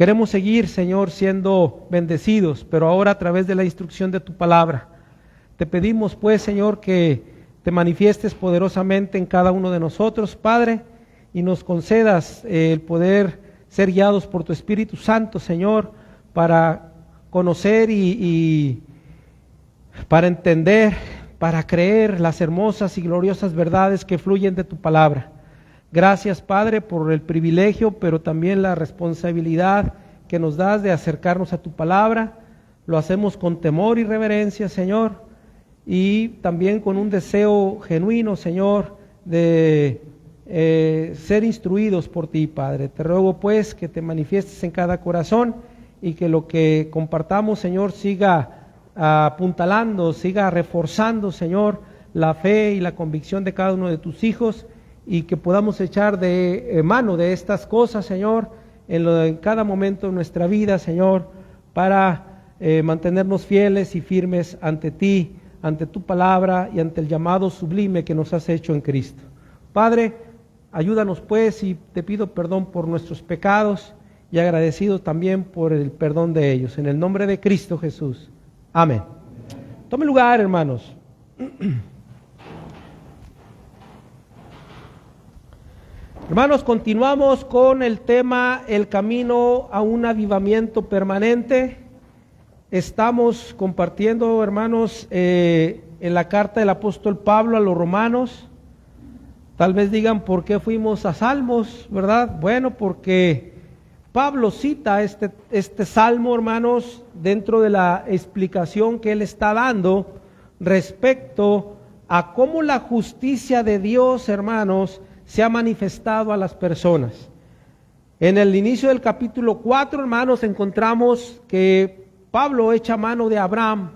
Queremos seguir, Señor, siendo bendecidos, pero ahora a través de la instrucción de tu palabra. Te pedimos, pues, Señor, que te manifiestes poderosamente en cada uno de nosotros, Padre, y nos concedas el poder ser guiados por tu Espíritu Santo, Señor, para conocer y para entender, para creer las hermosas y gloriosas verdades que fluyen de tu palabra. Gracias, Padre, por el privilegio, pero también la responsabilidad que nos das de acercarnos a tu palabra. Lo hacemos con temor y reverencia, Señor, y también con un deseo genuino, Señor, de ser instruidos por ti, Padre. Te ruego, pues, que te manifiestes en cada corazón y que lo que compartamos, Señor, siga apuntalando, siga reforzando, Señor, la fe y la convicción de cada uno de tus hijos, y que podamos echar de mano de estas cosas, Señor, en cada momento de nuestra vida, Señor, para mantenernos fieles y firmes ante ti, ante tu palabra y ante el llamado sublime que nos has hecho en Cristo. Padre, ayúdanos pues, y te pido perdón por nuestros pecados y agradecidos también por el perdón de ellos. En el nombre de Cristo Jesús. Amén. Tome lugar, hermanos. Hermanos, continuamos con el tema el camino a un avivamiento permanente. Estamos compartiendo, hermanos, en la carta del apóstol Pablo a los romanos. Tal vez digan, ¿por qué fuimos a Salmos, verdad? Bueno, porque Pablo cita este salmo, hermanos, dentro de la explicación que él está dando respecto a cómo la justicia de Dios, hermanos, se ha manifestado a las personas. En el inicio del capítulo 4, hermanos, encontramos que Pablo echa mano de Abraham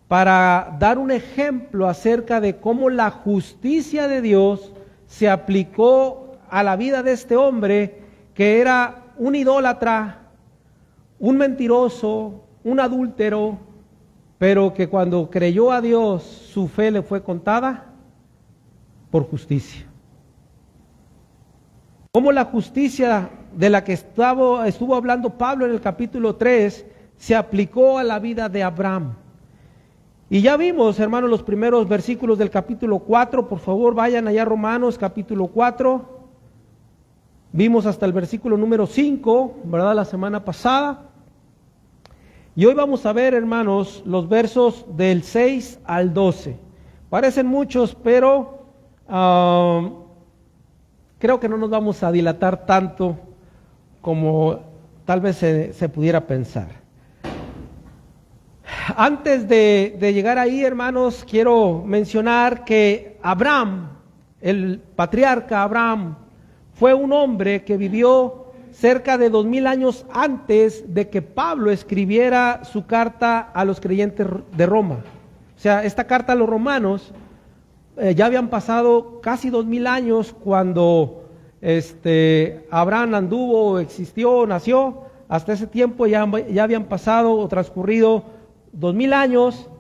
para dar un ejemplo acerca de cómo la justicia de Dios se aplicó a la vida de este hombre que era un idólatra, un mentiroso, un adúltero, pero que cuando creyó a Dios, su fe le fue contada por justicia. Como la justicia de la que estuvo hablando Pablo en el capítulo 3 se aplicó a la vida de Abraham. Y ya vimos, hermanos, los primeros versículos del capítulo 4. Por favor, vayan allá a Romanos capítulo 4. Vimos hasta el versículo número 5, ¿verdad? La semana pasada. Y hoy vamos a ver, hermanos, los versos del 6 al 12. Parecen muchos, pero creo que no nos vamos a dilatar tanto como tal vez se pudiera pensar. Antes de llegar ahí, hermanos, quiero mencionar que Abraham, el patriarca Abraham, fue un hombre que vivió cerca de 2000 años antes de que Pablo escribiera su carta a los creyentes de Roma. O sea, esta carta a los romanos, ya habían pasado casi 2000 años cuando Abraham anduvo, existió, nació. Hasta ese tiempo ya habían pasado o transcurrido 2000 años.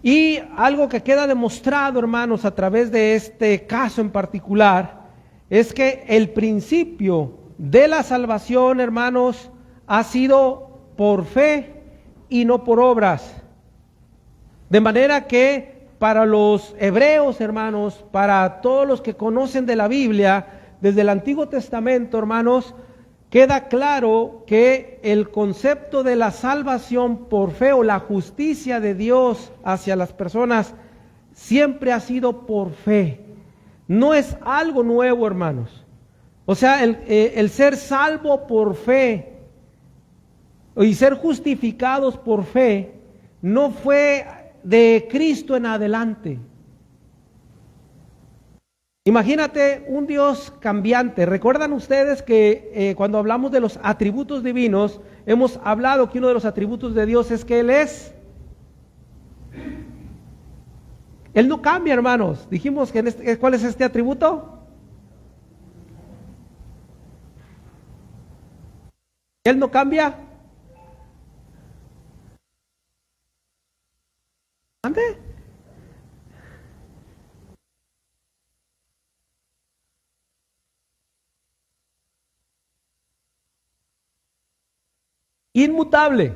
Y algo que queda demostrado, hermanos, a través de este caso en particular, es que el principio de la salvación, hermanos, ha sido por fe y no por obras. De manera que para los hebreos, hermanos, para todos los que conocen de la Biblia, desde el Antiguo Testamento, hermanos, queda claro que el concepto de la salvación por fe o la justicia de Dios hacia las personas siempre ha sido por fe. No es algo nuevo, hermanos. O sea, el ser salvo por fe y ser justificados por fe no fue de Cristo en adelante. Imagínate un Dios cambiante. ¿Recuerdan ustedes que cuando hablamos de los atributos divinos, hemos hablado que uno de los atributos de Dios es que Él no cambia, hermanos? Dijimos que ¿cuál es este atributo? Él no cambia. ¿Ande? Inmutable.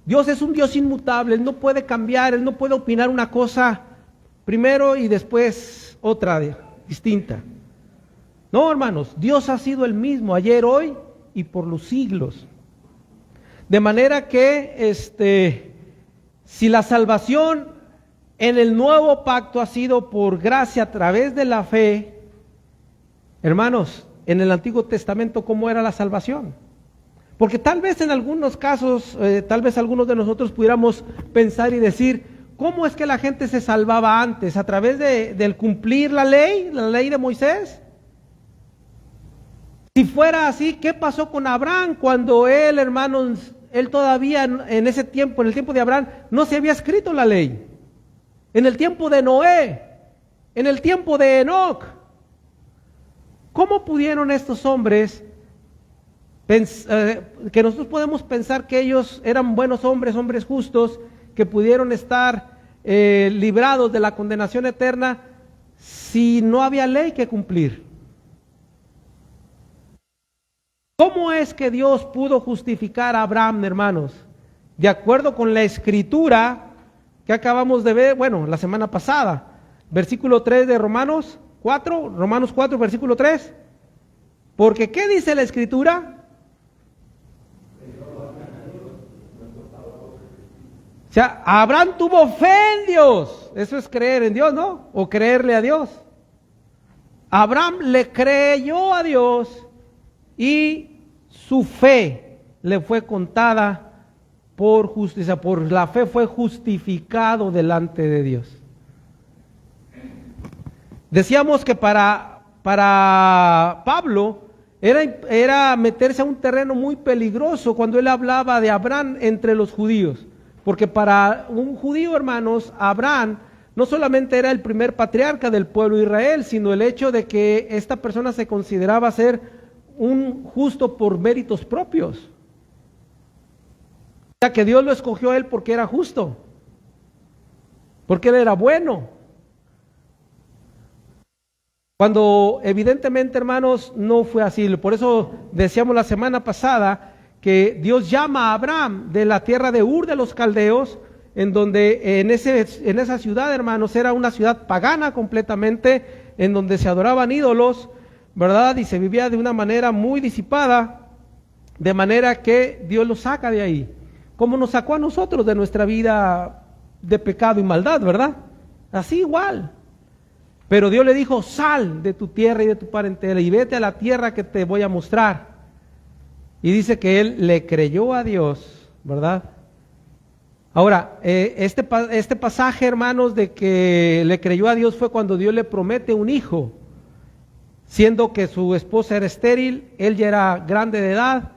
Dios es un Dios inmutable, Él no puede cambiar, Él no puede opinar una cosa primero y después otra distinta. No, hermanos, Dios ha sido el mismo ayer, hoy y por los siglos. De manera que si la salvación en el nuevo pacto ha sido por gracia a través de la fe, hermanos, en el Antiguo Testamento, ¿cómo era la salvación? Porque tal vez en algunos casos, tal vez algunos de nosotros pudiéramos pensar y decir, ¿cómo es que la gente se salvaba antes? ¿A través del cumplir la ley de Moisés? Si fuera así, ¿qué pasó con Abraham cuando él, hermanos, él todavía en ese tiempo, en el tiempo de Abraham, no se había escrito la ley? En el tiempo de Noé, en el tiempo de Enoc, ¿cómo pudieron estos hombres, que nosotros podemos pensar que ellos eran buenos hombres, hombres justos, que pudieron estar librados de la condenación eterna si no había ley que cumplir? ¿Cómo es que Dios pudo justificar a Abraham, hermanos? De acuerdo con la escritura que acabamos de ver, bueno, la semana pasada, versículo 3 de Romanos 4, versículo 3. Porque ¿qué dice la escritura? O sea, Abraham tuvo fe en Dios. Eso es creer en Dios, ¿no? O creerle a Dios. Abraham le creyó a Dios y su fe le fue contada por justicia. Por la fe fue justificado delante de Dios. Decíamos que para Pablo era meterse a un terreno muy peligroso cuando él hablaba de Abraham entre los judíos. Porque para un judío, hermanos, Abraham no solamente era el primer patriarca del pueblo de Israel, sino el hecho de que esta persona se consideraba ser un justo por méritos propios. O sea, que Dios lo escogió a él porque era justo, porque él era bueno. Cuando evidentemente, hermanos, no fue así. Por eso decíamos la semana pasada que Dios llama a Abraham de la tierra de Ur de los Caldeos, en donde en esa ciudad, hermanos, era una ciudad pagana completamente, en donde se adoraban ídolos, ¿verdad? Y se vivía de una manera muy disipada, de manera que Dios lo saca de ahí, como nos sacó a nosotros de nuestra vida de pecado y maldad, ¿verdad? Así igual. Pero Dios le dijo, sal de tu tierra y de tu parentela y vete a la tierra que te voy a mostrar. Y dice que él le creyó a Dios, ¿verdad? Ahora, este pasaje, hermanos, de que le creyó a Dios fue cuando Dios le promete un hijo, siendo que su esposa era estéril, él ya era grande de edad,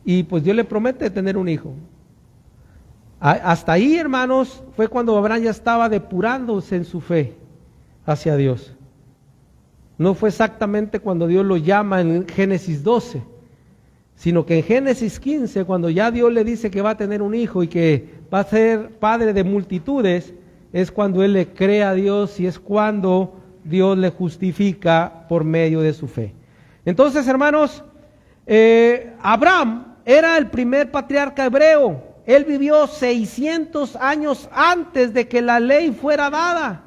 y pues Dios le promete tener un hijo. Hasta ahí, hermanos, fue cuando Abraham ya estaba depurándose en su fe hacia Dios. No fue exactamente cuando Dios lo llama en Génesis 12, sino que en Génesis 15, cuando ya Dios le dice que va a tener un hijo y que va a ser padre de multitudes, es cuando él le cree a Dios y es cuando Dios le justifica por medio de su fe. Entonces, hermanos, Abraham era el primer patriarca hebreo. Él vivió 600 años antes de que la ley fuera dada.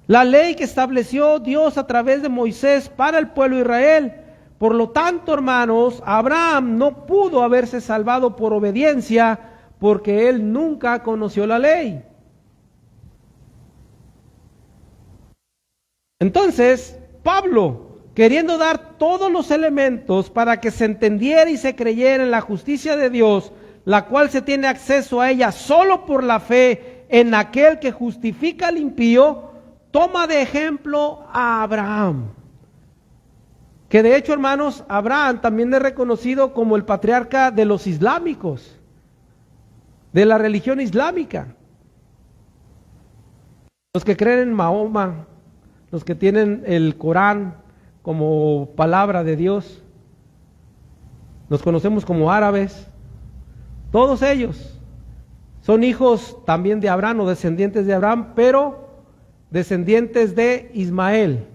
La ley que estableció Dios a través de Moisés para el pueblo de Israel. Por lo tanto, hermanos, Abraham no pudo haberse salvado por obediencia porque él nunca conoció la ley. Entonces, Pablo, queriendo dar todos los elementos para que se entendiera y se creyera en la justicia de Dios, la cual se tiene acceso a ella solo por la fe en aquel que justifica al impío, toma de ejemplo a Abraham. Que de hecho, hermanos, Abraham también es reconocido como el patriarca de los islámicos, de la religión islámica. Los que creen en Mahoma, los que tienen el Corán como palabra de Dios, nos conocemos como árabes, todos ellos son hijos también de Abraham o descendientes de Abraham, pero descendientes de Ismael,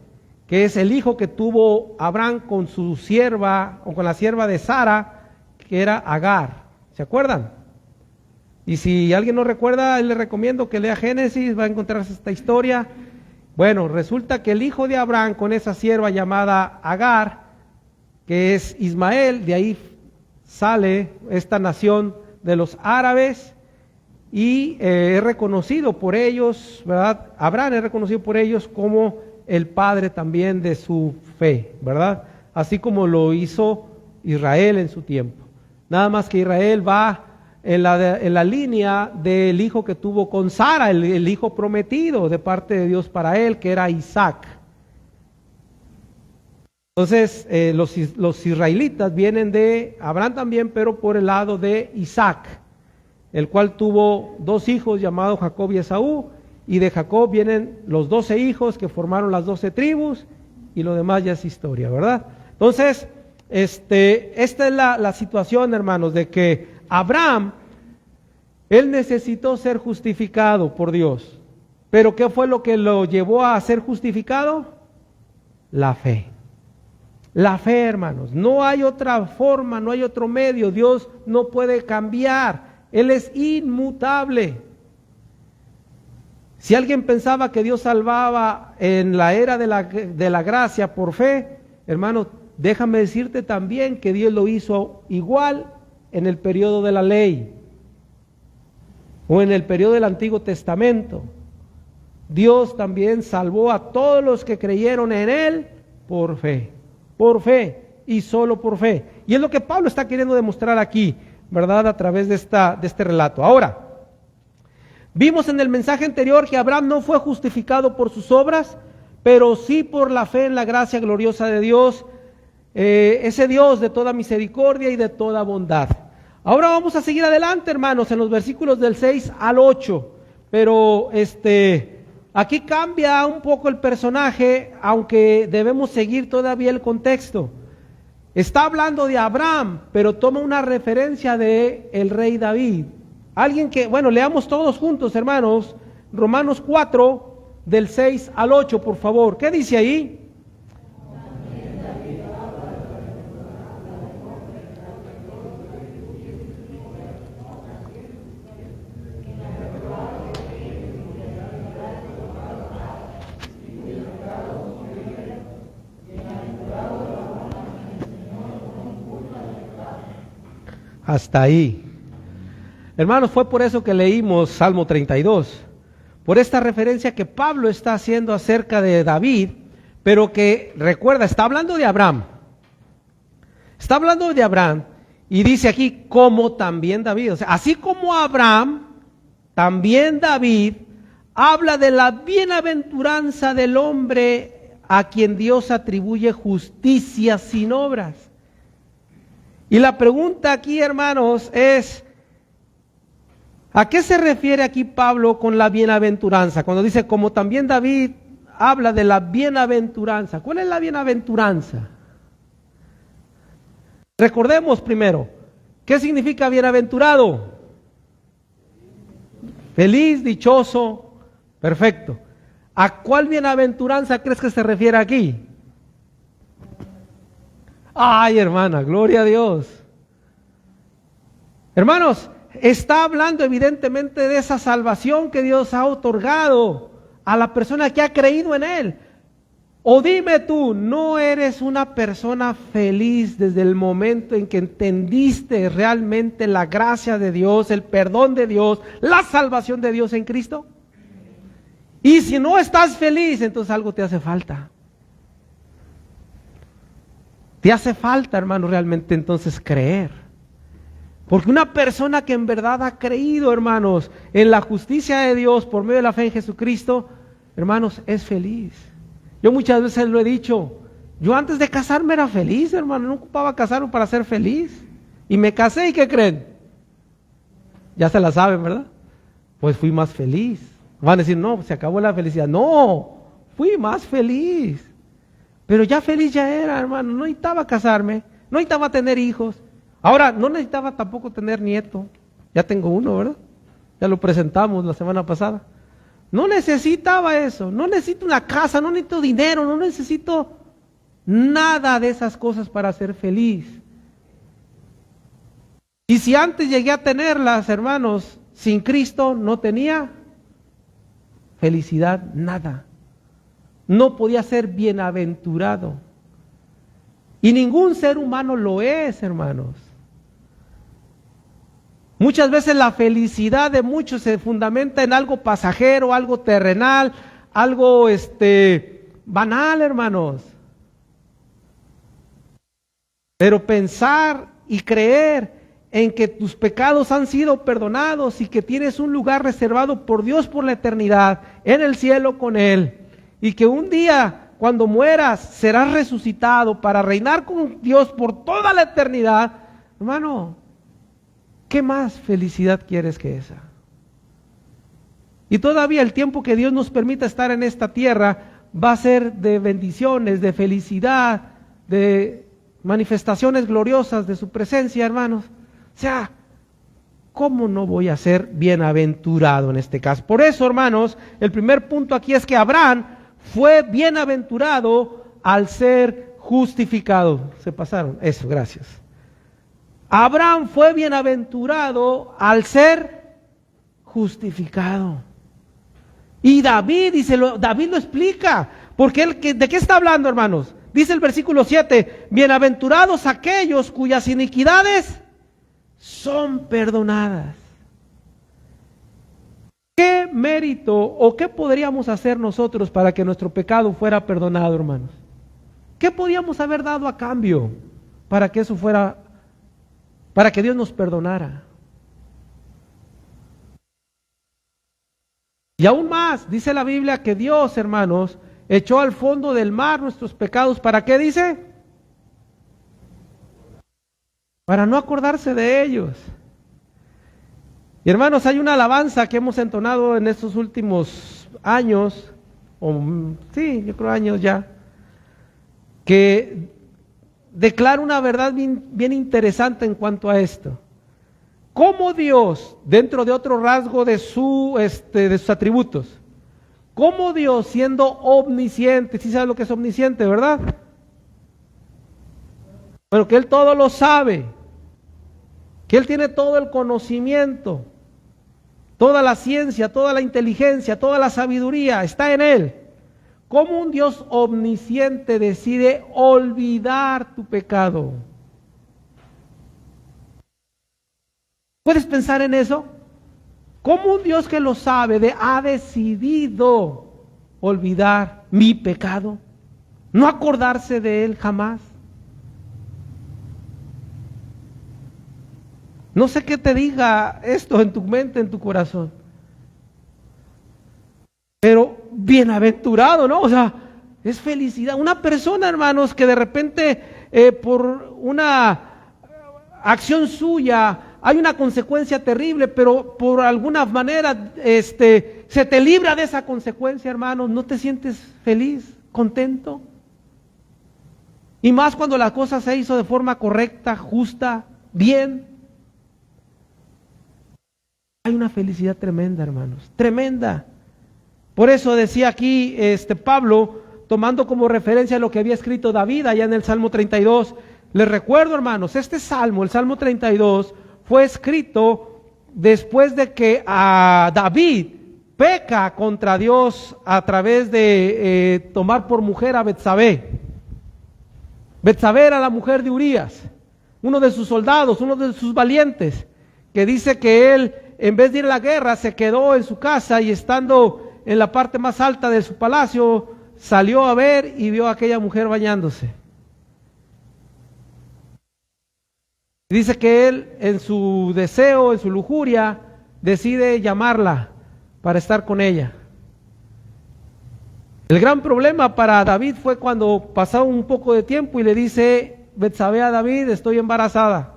que es el hijo que tuvo Abraham con su sierva, o con la sierva de Sara, que era Agar. ¿Se acuerdan? Y si alguien no recuerda, le recomiendo que lea Génesis, va a encontrar esta historia. Bueno, resulta que el hijo de Abraham con esa sierva llamada Agar, que es Ismael, de ahí sale esta nación de los árabes, y es reconocido por ellos, ¿verdad? Abraham es reconocido por ellos como el padre también de su fe, ¿verdad? Así como lo hizo Israel en su tiempo. Nada más que Israel va en la línea del hijo que tuvo con Sara, el hijo prometido de parte de Dios para él, que era Isaac. Entonces, los israelitas vienen de Abraham también, pero por el lado de Isaac, el cual tuvo dos hijos llamados Jacob y Esaú, y de Jacob vienen los 12 hijos que formaron las 12 tribus, y lo demás ya es historia, ¿verdad? Entonces, esta es la situación, hermanos, de que Abraham, él necesitó ser justificado por Dios. ¿Pero qué fue lo que lo llevó a ser justificado? La fe. La fe, hermanos. No hay otra forma, no hay otro medio. Dios no puede cambiar. Él es inmutable. Si alguien pensaba que Dios salvaba en la era de la gracia por fe, hermano, déjame decirte también que Dios lo hizo igual en el periodo de la ley o en el periodo del Antiguo Testamento. Dios también salvó a todos los que creyeron en Él por fe y solo por fe. Y es lo que Pablo está queriendo demostrar aquí, ¿verdad? A través de este relato. Ahora, vimos en el mensaje anterior que Abraham no fue justificado por sus obras, pero sí por la fe en la gracia gloriosa de Dios, ese Dios de toda misericordia y de toda bondad. Ahora vamos a seguir adelante, hermanos, en los versículos del 6 al 8, pero aquí cambia un poco el personaje, aunque debemos seguir todavía el contexto. Está hablando de Abraham, pero toma una referencia de el rey David. Alguien que, bueno, leamos todos juntos, hermanos, Romanos 4, del 6 al 8, por favor. ¿Qué dice ahí? Hasta ahí. Hermanos, fue por eso que leímos Salmo 32, por esta referencia que Pablo está haciendo acerca de David, pero que, recuerda, está hablando de Abraham. Está hablando de Abraham y dice aquí, como también David. O sea, así como Abraham, también David habla de la bienaventuranza del hombre a quien Dios atribuye justicia sin obras. Y la pregunta aquí, hermanos, es, ¿a qué se refiere aquí Pablo con la bienaventuranza? Cuando dice, como también David habla de la bienaventuranza. ¿Cuál es la bienaventuranza? Recordemos primero, ¿qué significa bienaventurado? Feliz, dichoso, perfecto. ¿A cuál bienaventuranza crees que se refiere aquí? Ay, hermana, gloria a Dios. Hermanos, está hablando evidentemente de esa salvación que Dios ha otorgado a la persona que ha creído en Él. O dime tú, ¿no eres una persona feliz desde el momento en que entendiste realmente la gracia de Dios, el perdón de Dios, la salvación de Dios en Cristo? Y si no estás feliz, entonces algo te hace falta. Te hace falta, hermano, realmente entonces creer. Porque una persona que en verdad ha creído, hermanos, en la justicia de Dios por medio de la fe en Jesucristo, hermanos, es feliz. Yo muchas veces lo he dicho, yo antes de casarme era feliz, hermano, no ocupaba casarme para ser feliz. Y me casé, ¿y qué creen? Ya se la saben, ¿verdad? Pues fui más feliz. Van a decir, no, se acabó la felicidad. No, fui más feliz. Pero ya feliz ya era, hermano, no necesitaba casarme, no necesitaba tener hijos. Ahora, no necesitaba tampoco tener nieto. Ya tengo uno, ¿verdad? Ya lo presentamos la semana pasada. No necesitaba eso, no necesito una casa, no necesito dinero, no necesito nada de esas cosas para ser feliz. Y si antes llegué a tenerlas, hermanos, sin Cristo no tenía felicidad, nada. No podía ser bienaventurado. Y ningún ser humano lo es, hermanos. Muchas veces la felicidad de muchos se fundamenta en algo pasajero, algo terrenal, algo banal, hermanos. Pero pensar y creer en que tus pecados han sido perdonados y que tienes un lugar reservado por Dios por la eternidad en el cielo con Él, y que un día cuando mueras serás resucitado para reinar con Dios por toda la eternidad, hermano, ¿qué más felicidad quieres que esa? Y todavía el tiempo que Dios nos permita estar en esta tierra va a ser de bendiciones, de felicidad, de manifestaciones gloriosas de su presencia, hermanos. O sea, ¿cómo no voy a ser bienaventurado en este caso? Por eso, hermanos, el primer punto aquí es que Abraham fue bienaventurado al ser justificado. Se pasaron, eso, gracias. Abraham fue bienaventurado al ser justificado. Y David, David lo explica, porque ¿de qué está hablando, hermanos? Dice el versículo 7, bienaventurados aquellos cuyas iniquidades son perdonadas. ¿Qué mérito o qué podríamos hacer nosotros para que nuestro pecado fuera perdonado, hermanos? ¿Qué podíamos haber dado a cambio para que eso fuera, para que Dios nos perdonara? Y aún más, dice la Biblia que Dios, hermanos, echó al fondo del mar nuestros pecados. ¿Para qué dice? Para no acordarse de ellos. Y hermanos, hay una alabanza que hemos entonado en estos últimos años, sí, yo creo años ya, que declara una verdad bien interesante en cuanto a esto. Cómo Dios, dentro de otro rasgo de sus atributos, cómo Dios, siendo omnisciente, ¿sí sabe lo que es omnisciente, verdad? Bueno, que Él todo lo sabe, que Él tiene todo el conocimiento, toda la ciencia, toda la inteligencia, toda la sabiduría está en Él. ¿Cómo un Dios omnisciente decide olvidar tu pecado? ¿Puedes pensar en eso? ¿Cómo un Dios que lo sabe ha decidido olvidar mi pecado? No acordarse de él jamás. No sé qué te diga esto en tu mente, en tu corazón. Pero bienaventurado, ¿no? O sea, es felicidad. Una persona, hermanos, que de repente por una acción suya hay una consecuencia terrible, pero por alguna manera se te libra de esa consecuencia, hermanos. ¿No te sientes feliz, contento? Y más cuando la cosa se hizo de forma correcta, justa, bien. Hay una felicidad tremenda, hermanos, tremenda. Por eso decía aquí Pablo, tomando como referencia lo que había escrito David allá en el Salmo 32. Les recuerdo, hermanos, este salmo, el Salmo 32, fue escrito después de que David peca contra Dios a través de tomar por mujer a Betsabé. Betsabé era la mujer de Urías, uno de sus soldados, uno de sus valientes, que dice que él, en vez de ir a la guerra, se quedó en su casa y estando en la parte más alta de su palacio, salió a ver y vio a aquella mujer bañándose. Dice que él, en su deseo, en su lujuria, decide llamarla para estar con ella. El gran problema para David fue cuando pasó un poco de tiempo y le dice Betsabé a David: estoy embarazada.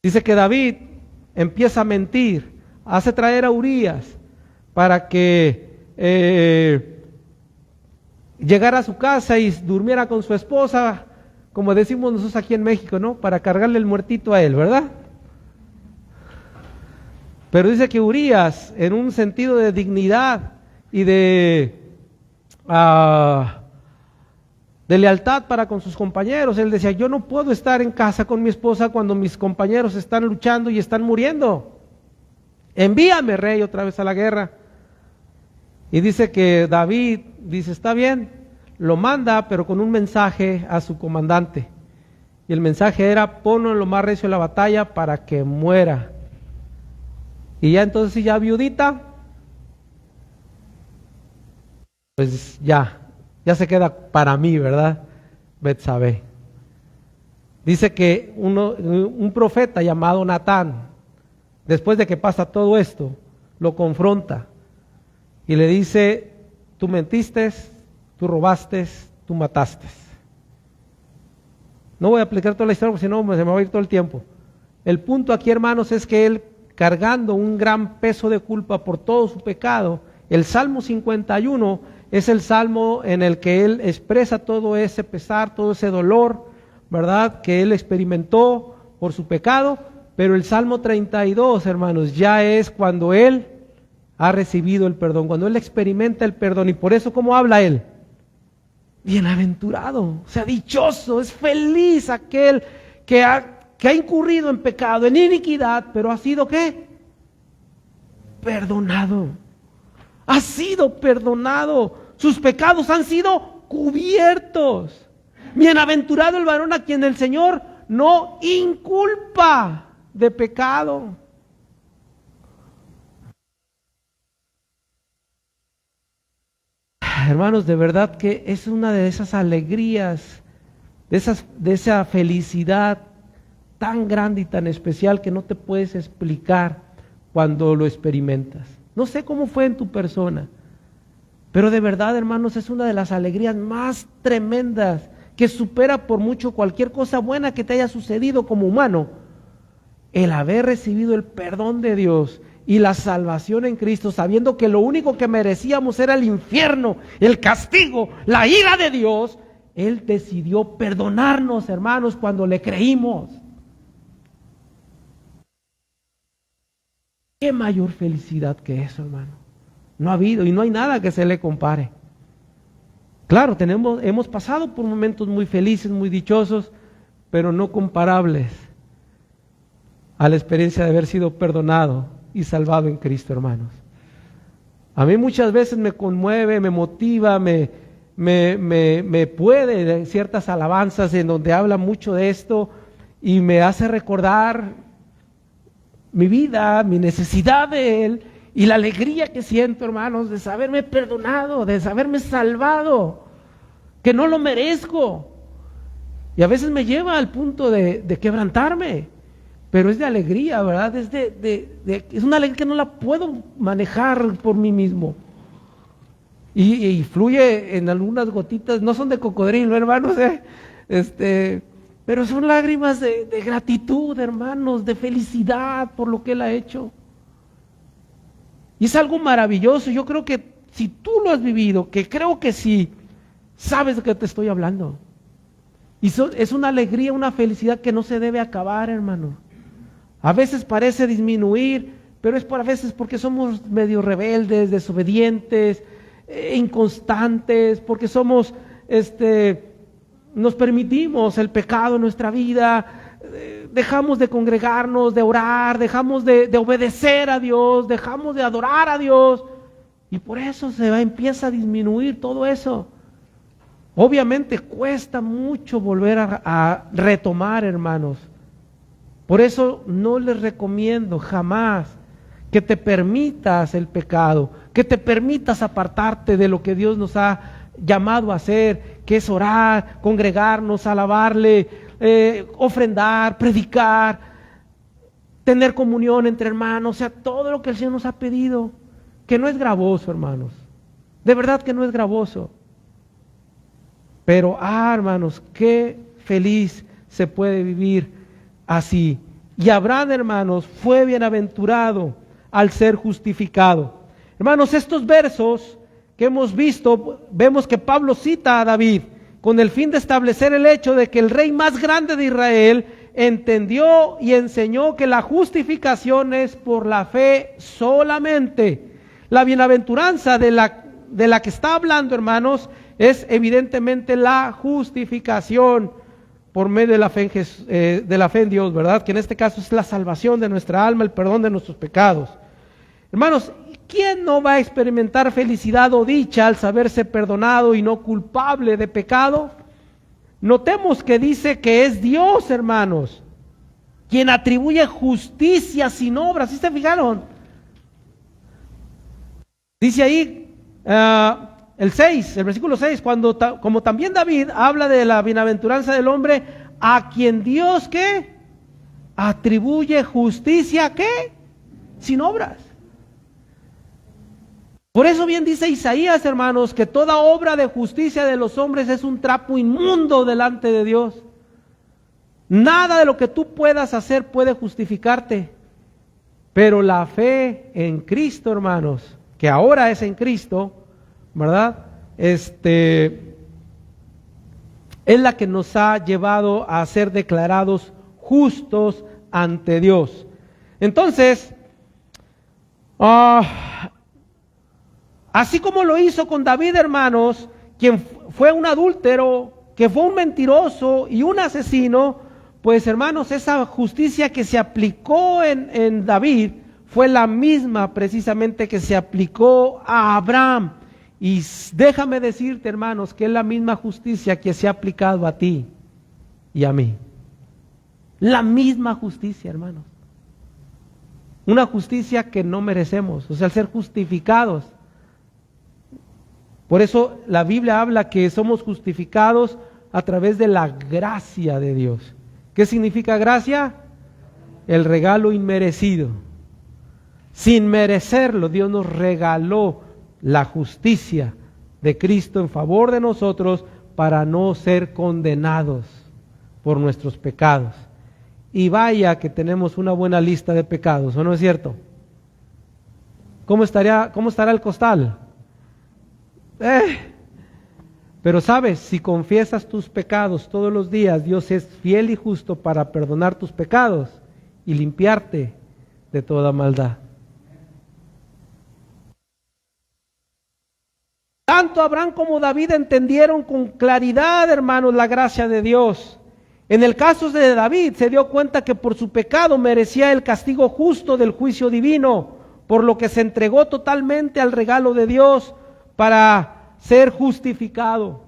Dice que David empieza a mentir, hace traer a Urías para que llegara a su casa y durmiera con su esposa, como decimos nosotros aquí en México, ¿no? Para cargarle el muertito a él, ¿verdad? Pero dice que Urías, en un sentido de dignidad y de lealtad para con sus compañeros, él decía, yo no puedo estar en casa con mi esposa cuando mis compañeros están luchando y están muriendo. Envíame, rey, otra vez a la guerra. Y dice que David dice, está bien, lo manda, pero con un mensaje a su comandante. Y el mensaje era, ponlo en lo más recio de la batalla para que muera. Y ya entonces, ya viudita, pues ya se queda para mí, ¿verdad? Betsabé. Dice que un profeta llamado Natán, después de que pasa todo esto, lo confronta y le dice, tú mentiste, tú robaste, tú mataste. No voy a aplicar toda la historia porque si no se me va a ir todo el tiempo. El punto aquí, hermanos, es que él, cargando un gran peso de culpa por todo su pecado, el Salmo 51 es el salmo en el que él expresa todo ese pesar, todo ese dolor, ¿verdad?, que él experimentó por su pecado. Pero el Salmo 32, hermanos, ya es cuando él ha recibido el perdón, cuando él experimenta el perdón. Y por eso, ¿cómo habla él? Bienaventurado, o sea, dichoso, es feliz aquel que ha incurrido en pecado, en iniquidad, pero ha sido ¿qué? Perdonado. Ha sido perdonado. Sus pecados han sido cubiertos. Bienaventurado el varón a quien el Señor no inculpa de pecado. Hermanos, de verdad que es una de esas alegrías, de esa felicidad tan grande y tan especial que no te puedes explicar cuando lo experimentas. No sé cómo fue en tu persona, pero de verdad, hermanos, es una de las alegrías más tremendas que supera por mucho cualquier cosa buena que te haya sucedido como humano. El haber recibido el perdón de Dios y la salvación en Cristo, sabiendo que lo único que merecíamos era el infierno, el castigo, la ira de Dios. Él decidió perdonarnos, hermanos, cuando le creímos. ¿Qué mayor felicidad que eso, hermano? No ha habido y no hay nada que se le compare. Claro, hemos pasado por momentos muy felices, muy dichosos, pero no comparables a la experiencia de haber sido perdonado y salvado en Cristo, hermanos. A mí muchas veces me conmueve, me motiva, me puede ciertas alabanzas en donde habla mucho de esto y me hace recordar mi vida, mi necesidad de Él y la alegría que siento, hermanos, de saberme perdonado, de saberme salvado, que no lo merezco. Y a veces me lleva al punto de quebrantarme, pero es de alegría, ¿verdad? Es una alegría que no la puedo manejar por mí mismo. Y fluye en algunas gotitas, no son de cocodrilo, hermanos, pero son lágrimas de gratitud, hermanos, de felicidad por lo que Él ha hecho. Y es algo maravilloso. Yo creo que si tú lo has vivido, que creo que sí, sabes de qué te estoy hablando. Y es una alegría, una felicidad que no se debe acabar, hermano. A veces parece disminuir, pero es a veces porque somos medio rebeldes, desobedientes, inconstantes, porque somos, nos permitimos el pecado en nuestra vida, dejamos de congregarnos, de orar, dejamos de obedecer a Dios, dejamos de adorar a Dios, y por eso empieza a disminuir todo eso. Obviamente cuesta mucho volver a retomar, hermanos. Por eso no les recomiendo jamás que te permitas el pecado, que te permitas apartarte de lo que Dios nos ha llamado a hacer, que es orar, congregarnos, alabarle, ofrendar, predicar, tener comunión entre hermanos, o sea, todo lo que el Señor nos ha pedido, que no es gravoso, hermanos, de verdad que no es gravoso. Pero, hermanos, qué feliz se puede vivir así. Y Abraham, hermanos, fue bienaventurado al ser justificado. Hermanos, estos versos que hemos visto, vemos que Pablo cita a David con el fin de establecer el hecho de que el rey más grande de Israel entendió y enseñó que la justificación es por la fe solamente. La bienaventuranza de la que está hablando, hermanos, es evidentemente la justificación por medio de la fe en Dios, ¿verdad? Que en este caso es la salvación de nuestra alma, el perdón de nuestros pecados. Hermanos, ¿quién no va a experimentar felicidad o dicha al saberse perdonado y no culpable de pecado? Notemos que dice que es Dios, hermanos, quien atribuye justicia sin obras. ¿Sí se fijaron? Dice ahí el versículo 6, como también David habla de la bienaventuranza del hombre a quien Dios, ¿qué? Atribuye justicia, ¿qué? Sin obras. Por eso bien dice Isaías, hermanos, que toda obra de justicia de los hombres es un trapo inmundo delante de Dios. Nada de lo que tú puedas hacer puede justificarte. Pero la fe en Cristo, hermanos, que ahora es en Cristo, ¿verdad? Es la que nos ha llevado a ser declarados justos ante Dios. Entonces, así como lo hizo con David, hermanos, quien fue un adúltero, que fue un mentiroso y un asesino, pues hermanos, esa justicia que se aplicó en David fue la misma precisamente que se aplicó a Abraham. Y déjame decirte, hermanos, que es la misma justicia que se ha aplicado a ti y a mí. La misma justicia, hermanos. Una justicia que no merecemos, o sea, al ser justificados. Por eso la Biblia habla que somos justificados a través de la gracia de Dios. ¿Qué significa gracia? El regalo inmerecido. Sin merecerlo, Dios nos regaló la justicia de Cristo en favor de nosotros para no ser condenados por nuestros pecados. Y vaya que tenemos una buena lista de pecados, ¿o no es cierto? ¿Cómo estará el costal? Pero sabes, si confiesas tus pecados todos los días, Dios es fiel y justo para perdonar tus pecados y limpiarte de toda maldad. Tanto Abraham como David entendieron con claridad, hermanos, la gracia de Dios. En el caso de David, se dio cuenta que por su pecado merecía el castigo justo del juicio divino, por lo que se entregó totalmente al regalo de Dios para ser justificado.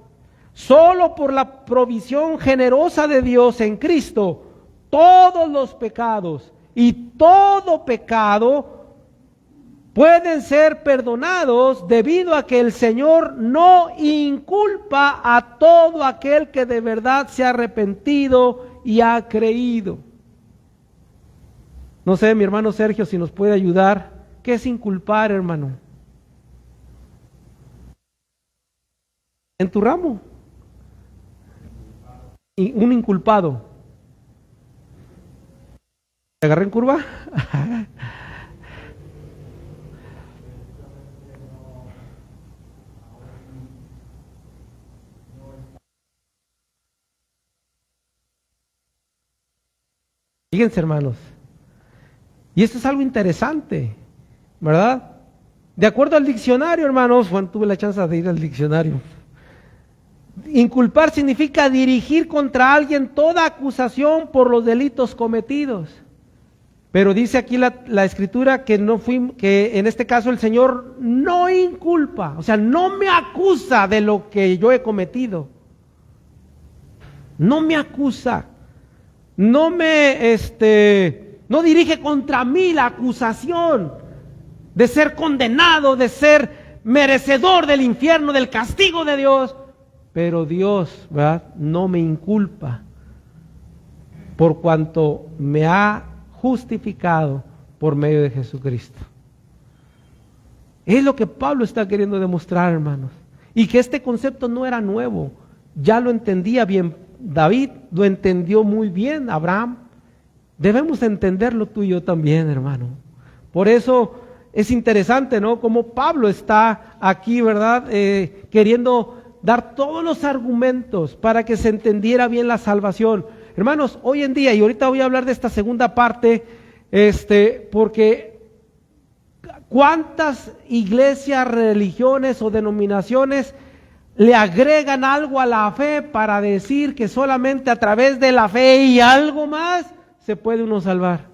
Solo por la provisión generosa de Dios en Cristo, todos los pecados y todo pecado pueden ser perdonados debido a que el Señor no inculpa a todo aquel que de verdad se ha arrepentido y ha creído. No sé, mi hermano Sergio, si nos puede ayudar. ¿Qué es inculpar, hermano? En tu ramo. Un inculpado. ¿Te agarré en curva? Fíjense, hermanos, y esto es algo interesante, ¿verdad? De acuerdo al diccionario, hermanos, bueno, tuve la chance de ir al diccionario. Inculpar significa dirigir contra alguien toda acusación por los delitos cometidos. Pero dice aquí la escritura que que en este caso el Señor no inculpa, o sea, no me acusa de lo que yo he cometido. No me acusa. No dirige contra mí la acusación de ser condenado, de ser merecedor del infierno, del castigo de Dios. Pero Dios, ¿verdad?, no me inculpa por cuanto me ha justificado por medio de Jesucristo. Es lo que Pablo está queriendo demostrar, hermanos. Y que este concepto no era nuevo, ya lo entendía bien David, lo entendió muy bien Abraham. Debemos entenderlo tú y yo también, hermano. Por eso es interesante, ¿no?, como Pablo está aquí, ¿verdad?, queriendo dar todos los argumentos para que se entendiera bien la salvación. Hermanos, hoy en día, y ahorita voy a hablar de esta segunda parte, porque ¿cuántas iglesias, religiones o denominaciones le agregan algo a la fe para decir que solamente a través de la fe y algo más se puede uno salvar?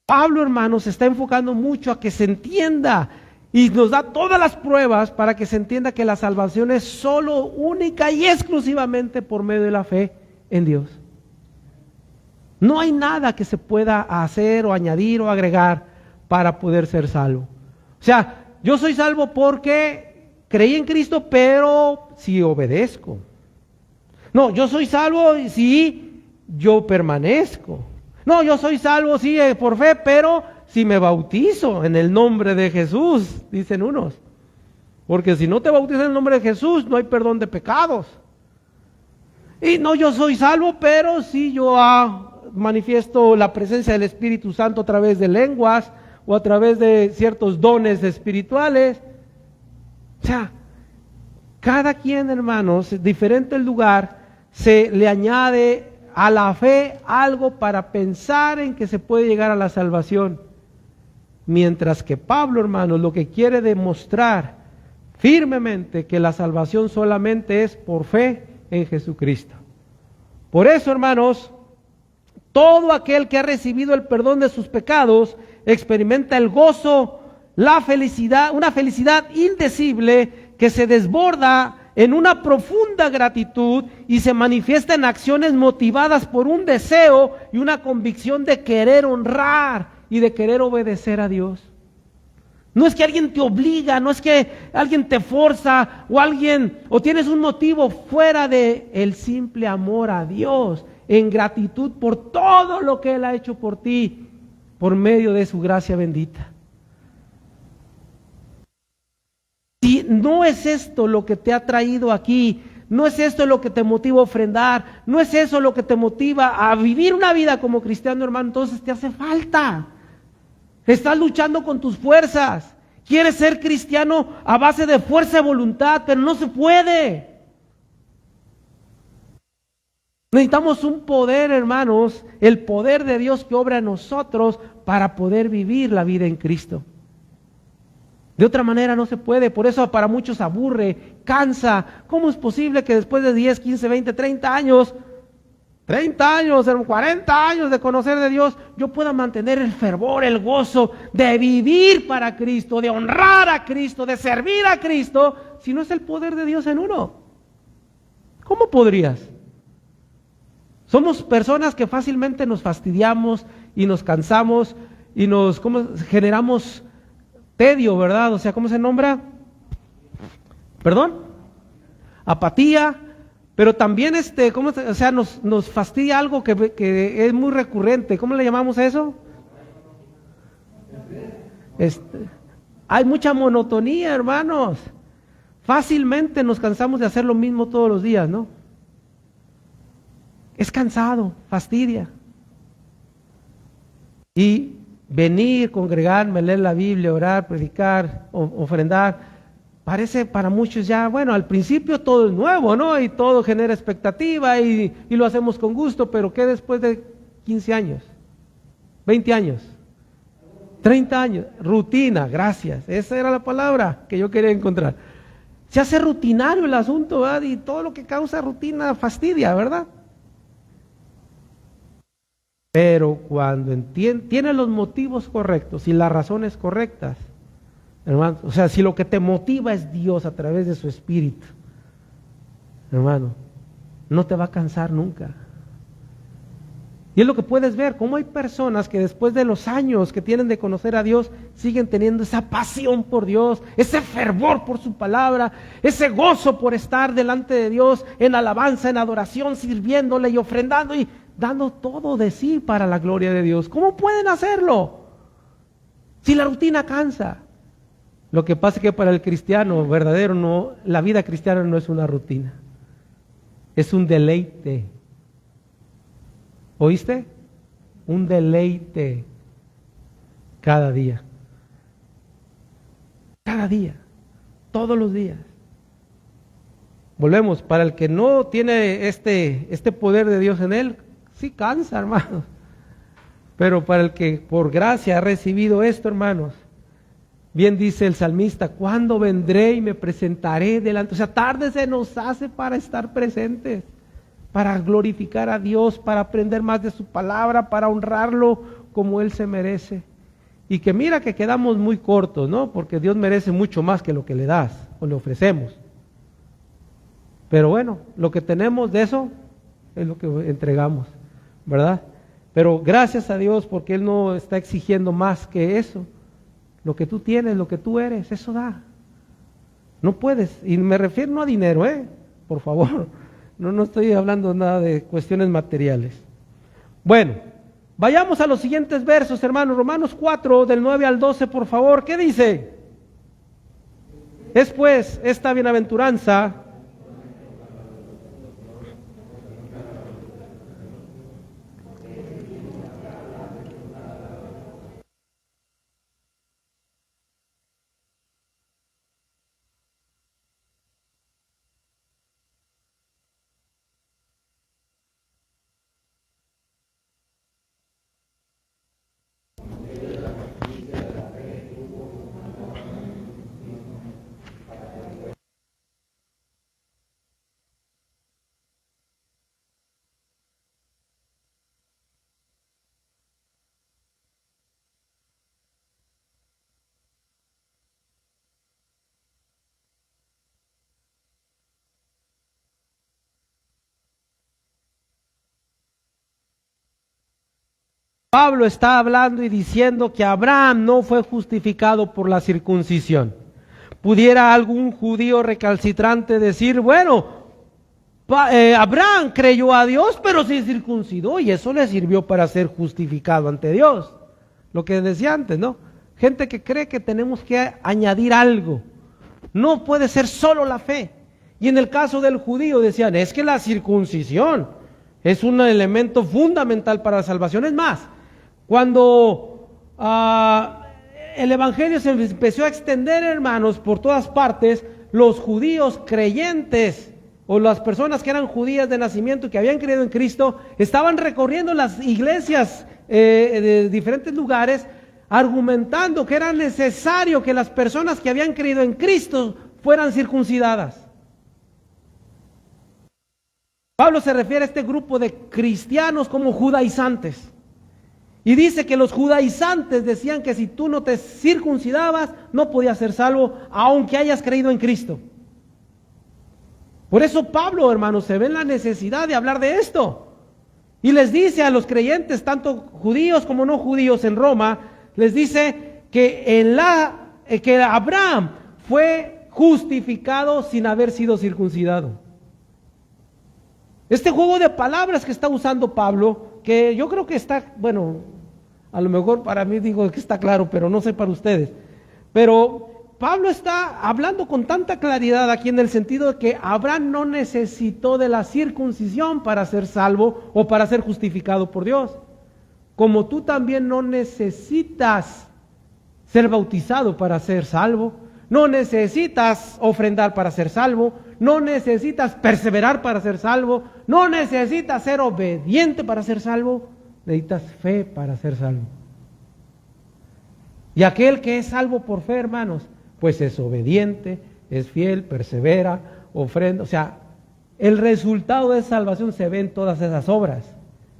Pablo, hermanos, se está enfocando mucho a que se entienda y nos da todas las pruebas para que se entienda que la salvación es solo, única y exclusivamente por medio de la fe en Dios. No hay nada que se pueda hacer o añadir o agregar para poder ser salvo. O sea, yo soy salvo porque creí en Cristo, pero si obedezco. No, yo soy salvo si yo permanezco. No, yo soy salvo sí por fe, pero si me bautizo en el nombre de Jesús, dicen unos. Porque si no te bautizas en el nombre de Jesús, no hay perdón de pecados. Y no, yo soy salvo, pero si yo manifiesto la presencia del Espíritu Santo a través de lenguas o a través de ciertos dones espirituales. O sea, cada quien, hermanos, diferente el lugar, se le añade a la fe algo para pensar en que se puede llegar a la salvación. Mientras que Pablo, hermanos, lo que quiere demostrar firmemente que la salvación solamente es por fe en Jesucristo. Por eso, hermanos, todo aquel que ha recibido el perdón de sus pecados experimenta el gozo, la felicidad, una felicidad indecible que se desborda en una profunda gratitud y se manifiesta en acciones motivadas por un deseo y una convicción de querer honrar y de querer obedecer a Dios. No es que alguien te obliga, no es que alguien te forza o tienes un motivo fuera de el simple amor a Dios, en gratitud por todo lo que Él ha hecho por ti, por medio de su gracia bendita. Si no es esto lo que te ha traído aquí, no es esto lo que te motiva a ofrendar, no es eso lo que te motiva a vivir una vida como cristiano, hermano, entonces te hace falta. Estás luchando con tus fuerzas. Quieres ser cristiano a base de fuerza de voluntad, pero no se puede. Necesitamos un poder, hermanos, el poder de Dios que obra en nosotros para poder vivir la vida en Cristo. De otra manera no se puede, por eso para muchos aburre, cansa. ¿Cómo es posible que después de 10, 15, 20, 30 años, 40 años de conocer de Dios, yo pueda mantener el fervor, el gozo de vivir para Cristo, de honrar a Cristo, de servir a Cristo, si no es el poder de Dios en uno? ¿Cómo podrías? Somos personas que fácilmente nos fastidiamos y nos cansamos y generamos tedio, ¿verdad? O sea, ¿cómo se nombra? ¿Perdón? Apatía, pero también nos fastidia algo que es muy recurrente. ¿Cómo le llamamos a eso? Hay mucha monotonía, hermanos. Fácilmente nos cansamos de hacer lo mismo todos los días, ¿no? Es cansado, fastidia. Y venir, congregarme, leer la Biblia, orar, predicar, ofrendar, parece para muchos ya, bueno, al principio todo es nuevo, ¿no? Y todo genera expectativa y lo hacemos con gusto, pero ¿qué después de 15 años? 20 años, 30 años, rutina, gracias, esa era la palabra que yo quería encontrar. Se hace rutinario el asunto, ¿verdad? Y todo lo que causa rutina fastidia, ¿verdad? Pero cuando tienes los motivos correctos y las razones correctas, hermano, o sea, si lo que te motiva es Dios a través de su Espíritu, hermano, no te va a cansar nunca. Y es lo que puedes ver, cómo hay personas que después de los años que tienen de conocer a Dios, siguen teniendo esa pasión por Dios, ese fervor por su palabra, ese gozo por estar delante de Dios en alabanza, en adoración, sirviéndole y ofrendando y dando todo de sí para la gloria de Dios. ¿Cómo pueden hacerlo? Si la rutina cansa. Lo que pasa es que para el cristiano verdadero, no, la vida cristiana no es una rutina, es un deleite. ¿Oíste? Un deleite cada día. Cada día, todos los días. Volvemos, para el que no tiene este poder de Dios en él, sí cansa, hermanos. Pero para el que por gracia ha recibido esto, hermanos, bien dice el salmista, ¿cuándo vendré y me presentaré delante? O sea, tarde se nos hace para estar presentes, para glorificar a Dios, para aprender más de su palabra, para honrarlo como Él se merece. Y que mira que quedamos muy cortos, ¿no? Porque Dios merece mucho más que lo que le das o le ofrecemos. Pero bueno, lo que tenemos de eso es lo que entregamos, ¿verdad? Pero gracias a Dios porque Él no está exigiendo más que eso. Lo que tú tienes, lo que tú eres, eso da. No puedes, y me refiero no a dinero, por favor. No estoy hablando nada de cuestiones materiales. Bueno, vayamos a los siguientes versos, hermanos. Romanos 4, del 9 al 12, por favor. ¿Qué dice? Es pues esta bienaventuranza Pablo está hablando y diciendo que Abraham no fue justificado por la circuncisión. Pudiera algún judío recalcitrante decir, bueno, Abraham creyó a Dios, pero se circuncidó y eso le sirvió para ser justificado ante Dios. Lo que decía antes, ¿no? Gente que cree que tenemos que añadir algo. No puede ser solo la fe. Y en el caso del judío decían, es que la circuncisión es un elemento fundamental para la salvación. Es más, cuando el evangelio se empezó a extender, hermanos, por todas partes, los judíos creyentes o las personas que eran judías de nacimiento y que habían creído en Cristo, estaban recorriendo las iglesias de diferentes lugares, argumentando que era necesario que las personas que habían creído en Cristo fueran circuncidadas. Pablo se refiere a este grupo de cristianos como judaizantes. Y dice que los judaizantes decían que si tú no te circuncidabas, no podías ser salvo, aunque hayas creído en Cristo. Por eso Pablo, hermanos, se ve en la necesidad de hablar de esto. Y les dice a los creyentes, tanto judíos como no judíos en Roma, les dice que, que Abraham fue justificado sin haber sido circuncidado. Este juego de palabras que está usando Pablo, que yo creo que está, bueno, a lo mejor para mí digo que está claro, pero no sé para ustedes. Pero Pablo está hablando con tanta claridad aquí en el sentido de que Abraham no necesitó de la circuncisión para ser salvo o para ser justificado por Dios. Como tú también no necesitas ser bautizado para ser salvo, no necesitas ofrendar para ser salvo, no necesitas perseverar para ser salvo, no necesitas ser obediente para ser salvo, necesitas fe para ser salvo. Y aquel que es salvo por fe, hermanos, pues es obediente, es fiel, persevera, ofrenda. O sea, el resultado de salvación se ve en todas esas obras.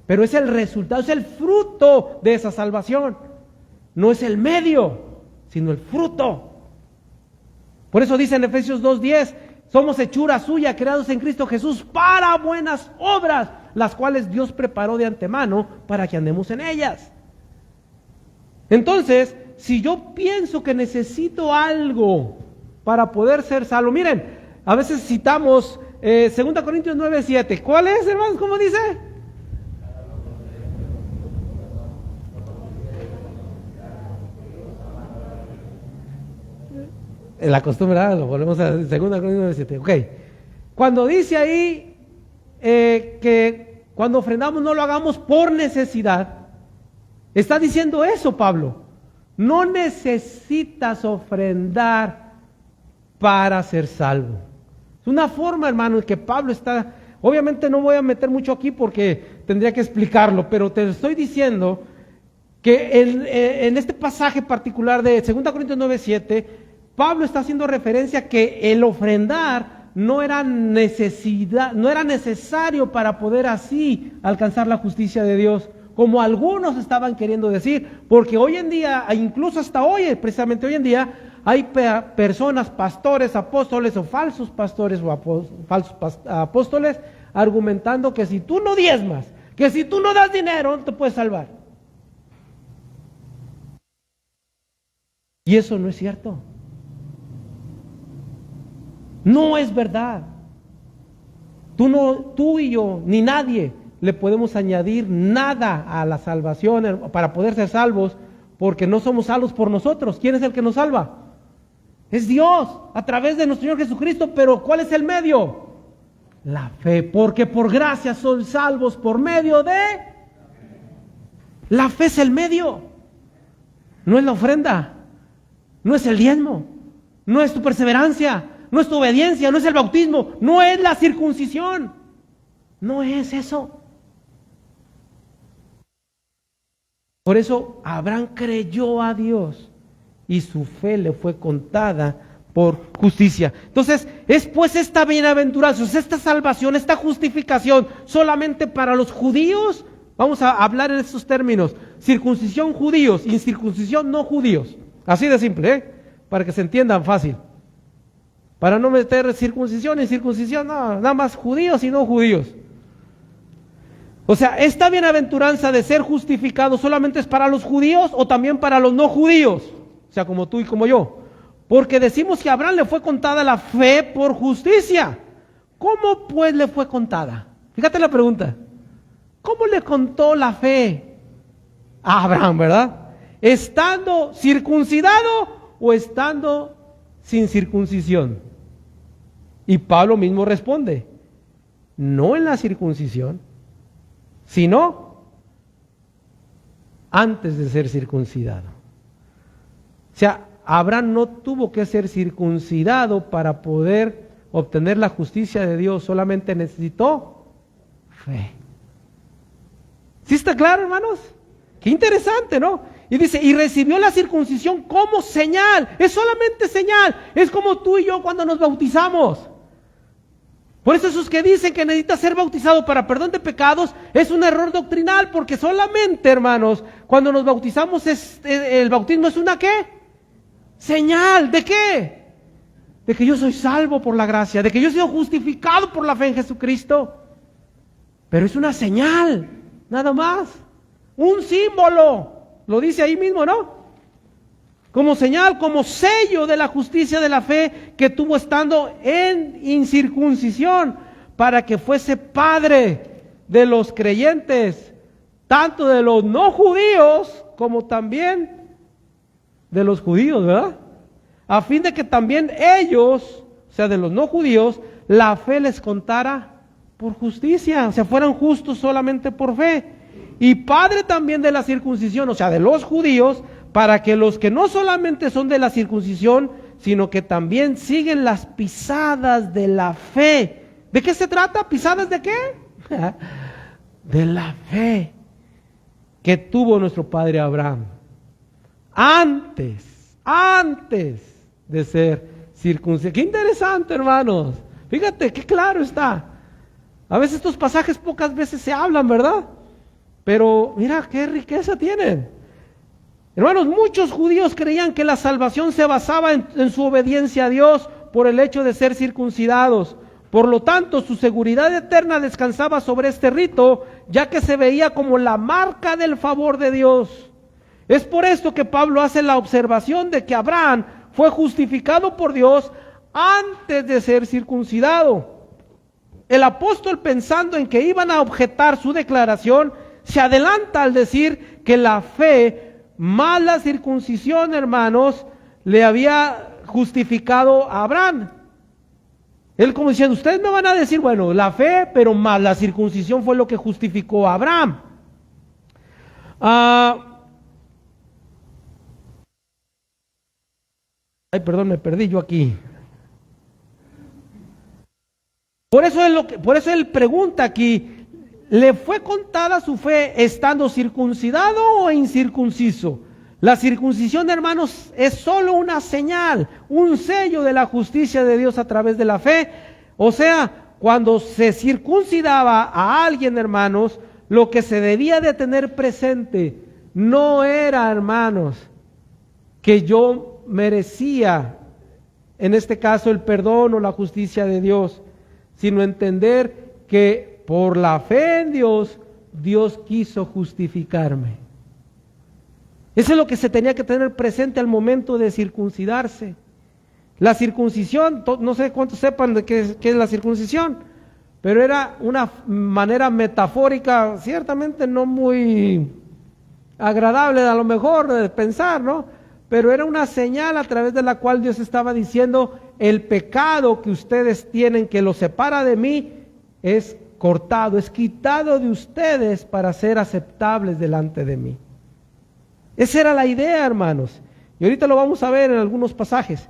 Pero es el resultado, es el fruto de esa salvación. No es el medio, sino el fruto. Por eso dice en Efesios 2:10, somos hechura suya, creados en Cristo Jesús para buenas obras, las cuales Dios preparó de antemano para que andemos en ellas. Entonces, si yo pienso que necesito algo para poder ser salvo, miren, a veces citamos 2 Corintios 9:7. ¿Cuál es, hermanos? ¿Cómo dice? La costumbre, lo volvemos a 2 Corintios 9:7. Ok. Cuando dice ahí que cuando ofrendamos no lo hagamos por necesidad, está diciendo eso Pablo. No necesitas ofrendar para ser salvo. una forma, hermano, en que Pablo está, obviamente no voy a meter mucho aquí porque tendría que explicarlo, pero te estoy diciendo que en este pasaje particular de 2 Corintios 9:7, Pablo está haciendo referencia que el ofrendar no era necesario para poder así alcanzar la justicia de Dios, como algunos estaban queriendo decir, porque hoy en día, incluso hasta hoy, precisamente hoy en día, hay personas, pastores, apóstoles o falsos pastores o falsos apóstoles, argumentando que si tú no diezmas, que si tú no das dinero, no te puedes salvar. Y eso no es cierto. No es verdad. Tú y yo, ni nadie le podemos añadir nada a la salvación para poder ser salvos, porque no somos salvos por nosotros. ¿Quién es el que nos salva? Es Dios, a través de nuestro Señor Jesucristo. Pero ¿cuál es el medio? La fe, porque por gracia son salvos por medio de... La fe es el medio, no es la ofrenda, no es el diezmo, no es tu perseverancia, no es tu obediencia, no es el bautismo, no es la circuncisión, no es eso. Por eso Abraham creyó a Dios y su fe le fue contada por justicia. Entonces, es pues esta bienaventuranza, esta salvación, esta justificación solamente para los judíos. Vamos a hablar en estos términos: circuncisión judíos, incircuncisión no judíos. Así de simple, para que se entiendan fácil. Para no meter circuncisión y incircuncisión, no, nada más judíos y no judíos. O sea, esta bienaventuranza de ser justificado solamente es para los judíos o también para los no judíos, o sea, como tú y como yo. Porque decimos que a Abraham le fue contada la fe por justicia. ¿Cómo pues le fue contada? Fíjate la pregunta. ¿Cómo le contó la fe a Abraham, verdad? ¿Estando circuncidado o estando sin circuncisión? Y Pablo mismo responde: no en la circuncisión, sino antes de ser circuncidado. O sea, Abraham no tuvo que ser circuncidado para poder obtener la justicia de Dios, solamente necesitó fe. ¿Sí está claro, hermanos? Qué interesante, ¿no? Y dice, y recibió la circuncisión como señal. Es solamente señal. Es como tú y yo cuando nos bautizamos. Por eso esos que dicen que necesita ser bautizado para perdón de pecados es un error doctrinal, porque solamente, hermanos, cuando nos bautizamos el bautismo es una ¿qué? Señal. ¿De qué? De que yo soy salvo por la gracia, de que yo he sido justificado por la fe en Jesucristo. Pero es una señal, nada más. Un símbolo. Lo dice ahí mismo, ¿no? Como señal, como sello de la justicia de la fe que tuvo estando en incircuncisión, para que fuese padre de los creyentes, tanto de los no judíos como también de los judíos, ¿verdad? A fin de que también ellos, o sea, de los no judíos, la fe les contara por justicia, o sea, fueran justos solamente por fe. Y padre también de la circuncisión, o sea, de los judíos, para que los que no solamente son de la circuncisión, sino que también siguen las pisadas de la fe. ¿De qué se trata? ¿Pisadas de qué? De la fe que tuvo nuestro padre Abraham antes de ser circuncidado. Qué interesante, hermanos. Fíjate, qué claro está. A veces estos pasajes pocas veces se hablan, ¿verdad? Pero mira qué riqueza tienen. Hermanos, muchos judíos creían que la salvación se basaba en su obediencia a Dios por el hecho de ser circuncidados. Por lo tanto, su seguridad eterna descansaba sobre este rito, ya que se veía como la marca del favor de Dios. Es por esto que Pablo hace la observación de que Abraham fue justificado por Dios antes de ser circuncidado. El apóstol, pensando en que iban a objetar su declaración, se adelanta al decir que la fe más la circuncisión, hermanos, le había justificado a Abraham. Él como diciendo, ustedes me van a decir, bueno, la fe, pero más la circuncisión fue lo que justificó a Abraham. Ay, perdón, me perdí yo aquí. Por eso él pregunta aquí, ¿le fue contada su fe estando circuncidado o incircunciso? La circuncisión, hermanos, es solo una señal, un sello de la justicia de Dios a través de la fe. O sea, cuando se circuncidaba a alguien, hermanos, lo que se debía de tener presente no era, hermanos, que yo merecía, en este caso, el perdón o la justicia de Dios, sino entender que por la fe en Dios, Dios quiso justificarme. Eso es lo que se tenía que tener presente al momento de circuncidarse. La circuncisión, no sé cuántos sepan de qué es la circuncisión, pero era una manera metafórica, ciertamente no muy agradable a lo mejor de pensar, ¿no? Pero era una señal a través de la cual Dios estaba diciendo, el pecado que ustedes tienen que los separa de mí es cortado, es quitado de ustedes para ser aceptables delante de mí. Esa era la idea, hermanos. Y ahorita lo vamos a ver en algunos pasajes.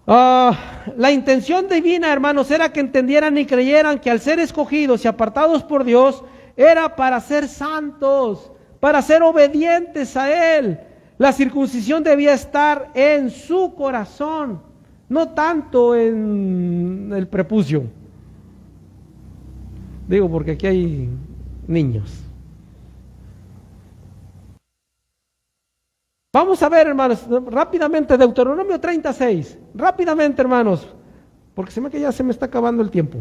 La intención divina, hermanos, era que entendieran y creyeran que al ser escogidos y apartados por Dios, era para ser santos, para ser obedientes a Él. La circuncisión debía estar en su corazón, no tanto en el prepucio. Digo, porque aquí hay niños. Vamos a ver, hermanos, rápidamente Deuteronomio 36. Rápidamente, hermanos, porque se me que ya se me está acabando el tiempo.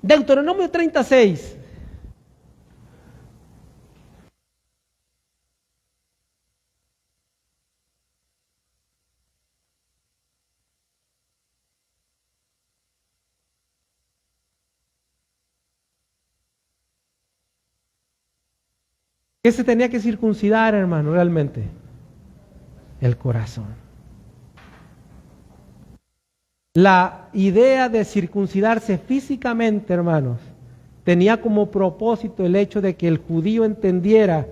Deuteronomio 36. ¿Qué se tenía que circuncidar, hermano, realmente? El corazón. La idea de circuncidarse físicamente, hermanos, tenía como propósito el hecho de que el judío entendiera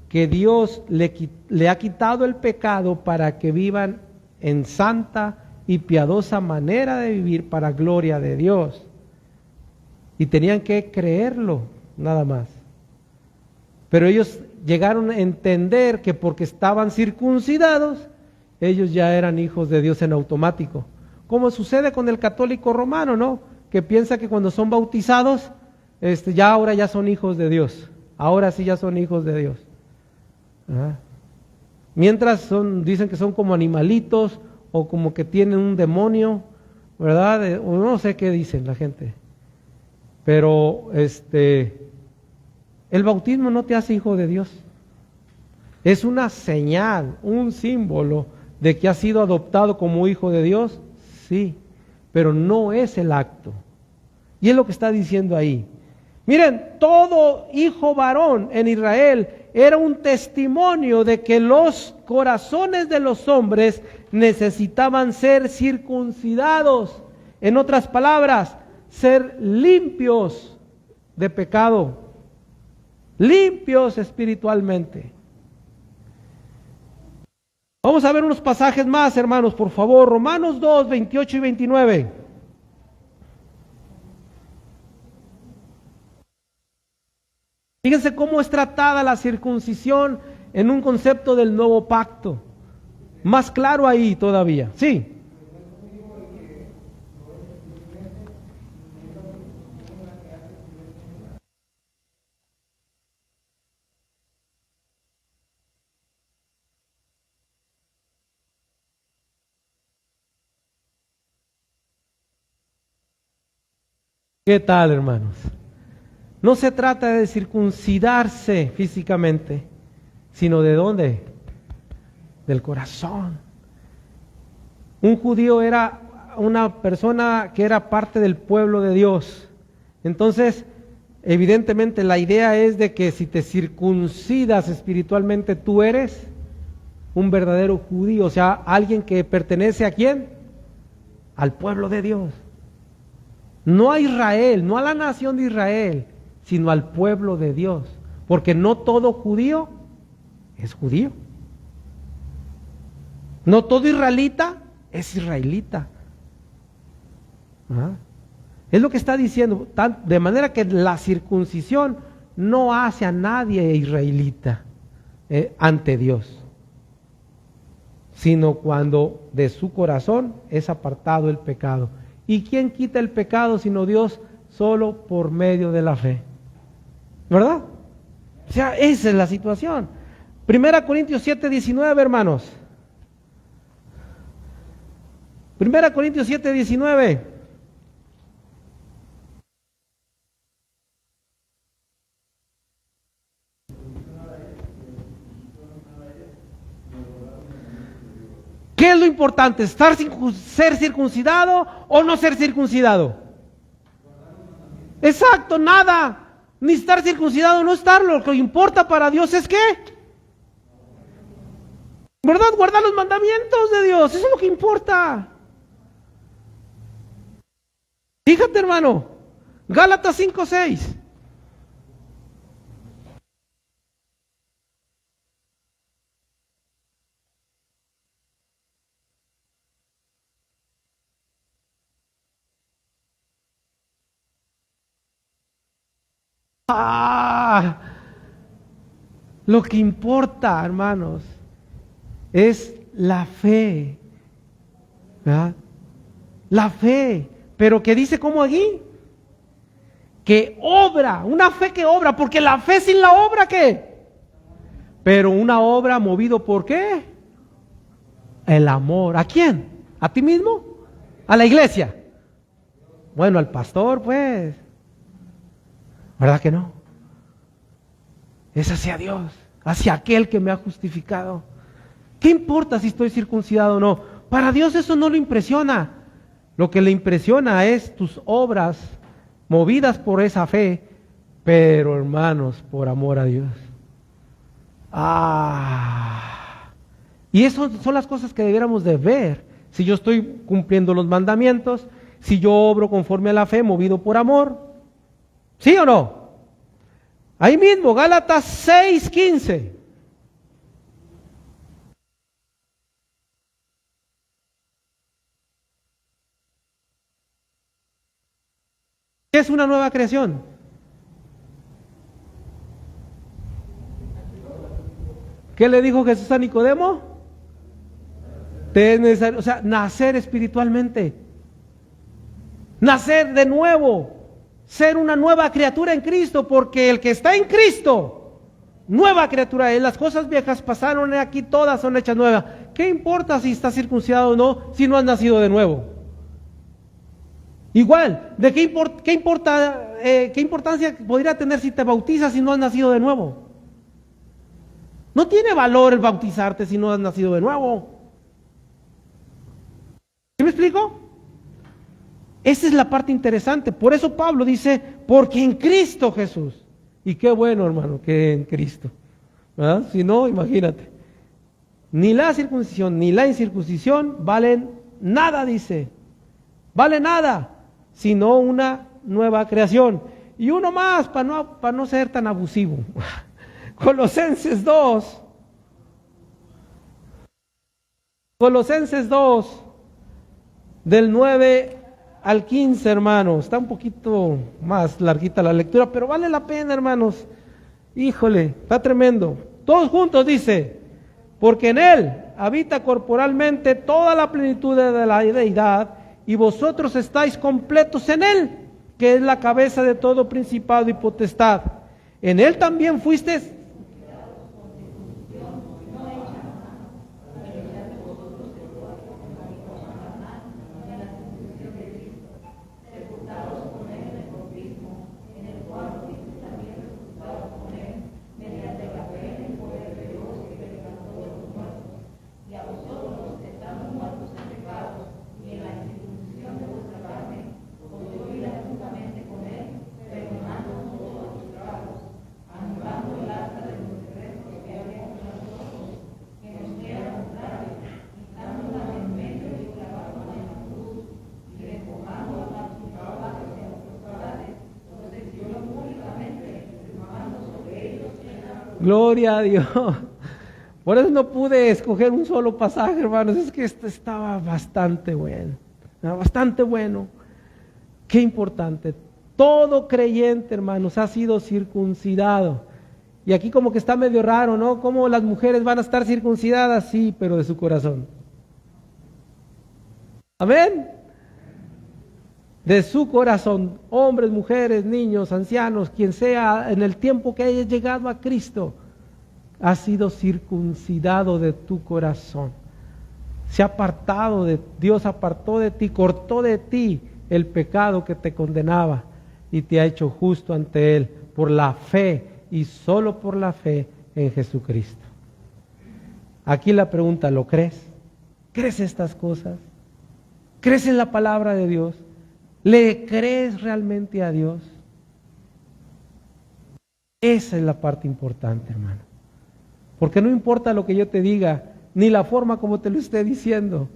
que Dios le ha quitado el pecado para que vivan en santa y piadosa manera de vivir para gloria de Dios. Y tenían que creerlo, nada más. Pero ellos llegaron a entender que porque estaban circuncidados, ellos ya eran hijos de Dios en automático. Como sucede con el católico romano, ¿no? Que piensa que cuando son bautizados, ahora ya son hijos de Dios. Ahora sí ya son hijos de Dios. ¿Ah? Mientras dicen que son como animalitos o como que tienen un demonio, ¿verdad? O no sé qué dicen la gente. Pero el bautismo no te hace hijo de Dios. Es una señal, un símbolo de que has sido adoptado como hijo de Dios, sí, pero no es el acto. Y es lo que está diciendo ahí. Miren, todo hijo varón en Israel era un testimonio de que los corazones de los hombres necesitaban ser circuncidados. En otras palabras, ser limpios de pecado. Limpios espiritualmente. Vamos a ver unos pasajes más, hermanos, por favor. Romanos 2, 28 y 29. Fíjense cómo es tratada la circuncisión en un concepto del nuevo pacto. Más claro ahí todavía. Sí. ¿Qué tal, hermanos? No se trata de circuncidarse físicamente, sino ¿de dónde? Del corazón. Un judío era una persona que era parte del pueblo de Dios. Entonces, evidentemente la idea es de que si te circuncidas espiritualmente, tú eres un verdadero judío, o sea, alguien que pertenece ¿a quién? Al pueblo de Dios. No a Israel, no a la nación de Israel, sino al pueblo de Dios. Porque no todo judío es judío. No todo israelita es israelita. ¿Ah? Es lo que está diciendo, de manera que la circuncisión no hace a nadie israelita ante Dios, sino cuando de su corazón es apartado el pecado. ¿Y quién quita el pecado sino Dios? Solo por medio de la fe. ¿Verdad? O sea, esa es la situación. 1 Corintios 7:19, hermanos. 1 Corintios 7:19. ¿Qué es lo importante? ¿Ser circuncidado o no ser circuncidado? Exacto, nada. Ni estar circuncidado, no estarlo. Lo que importa para Dios es ¿qué? ¿Verdad? Guardar los mandamientos de Dios. Eso es lo que importa. Fíjate, hermano. Gálatas 5:6. Lo que importa, hermanos, es la fe. ¿Verdad? La fe. Pero que dice como aquí, que obra, una fe que obra, porque la fe sin la obra, ¿qué? Pero una obra movido por ¿qué? El amor. ¿A quién? ¿A ti mismo? ¿A la iglesia? Bueno, al pastor, pues. ¿Verdad que no? Es hacia Dios, hacia aquel que me ha justificado. ¿Qué importa si estoy circuncidado o no? Para Dios eso no lo impresiona. Lo que le impresiona es tus obras movidas por esa fe, pero hermanos, por amor a Dios. Y eso son las cosas que debiéramos de ver. Si yo estoy cumpliendo los mandamientos, si yo obro conforme a la fe, movido por amor. ¿Sí o no? Ahí mismo, Gálatas 6:15. ¿Qué es una nueva creación? ¿Qué le dijo Jesús a Nicodemo? Te es necesario, o sea, nacer espiritualmente. Nacer de nuevo. Ser una nueva criatura en Cristo, porque el que está en Cristo, nueva criatura es. Las cosas viejas pasaron, aquí todas son hechas nuevas. ¿Qué importa si estás circuncidado o no, si no has nacido de nuevo? Igual, ¿de qué importancia podría tener si te bautizas si no has nacido de nuevo? No tiene valor el bautizarte si no has nacido de nuevo. ¿Sí me explico? Esa es la parte interesante. Por eso Pablo dice, porque en Cristo Jesús. Y qué bueno, hermano, que en Cristo. ¿Verdad? Si no, imagínate. Ni la circuncisión ni la incircuncisión valen nada, dice. Vale nada, sino una nueva creación. Y uno más, para no ser tan abusivo. Colosenses 2. Colosenses 2, del 9 al 15, hermanos. Está un poquito más larguita la lectura, pero vale la pena, hermanos. Híjole, está tremendo. Todos juntos dice, porque en Él habita corporalmente toda la plenitud de la deidad, y vosotros estáis completos en Él, que es la cabeza de todo principado y potestad. En Él también fuisteis Gloria a Dios. Por eso no pude escoger un solo pasaje, hermanos. Es que este estaba bastante bueno. Bastante bueno. Qué importante. Todo creyente, hermanos, ha sido circuncidado. Y aquí como que está medio raro, ¿no? ¿Cómo las mujeres van a estar circuncidadas? Sí, pero de su corazón. Amén. De su corazón, hombres, mujeres, niños, ancianos, quien sea, en el tiempo que hayas llegado a Cristo, ha sido circuncidado de tu corazón. Se ha apartado de Dios, apartó de ti, cortó de ti el pecado que te condenaba y te ha hecho justo ante Él por la fe y solo por la fe en Jesucristo. Aquí la pregunta, ¿lo crees? ¿Crees estas cosas? ¿Crees en la palabra de Dios? ¿Le crees realmente a Dios? Esa es la parte importante, hermano. Porque no importa lo que yo te diga, ni la forma como te lo esté diciendo,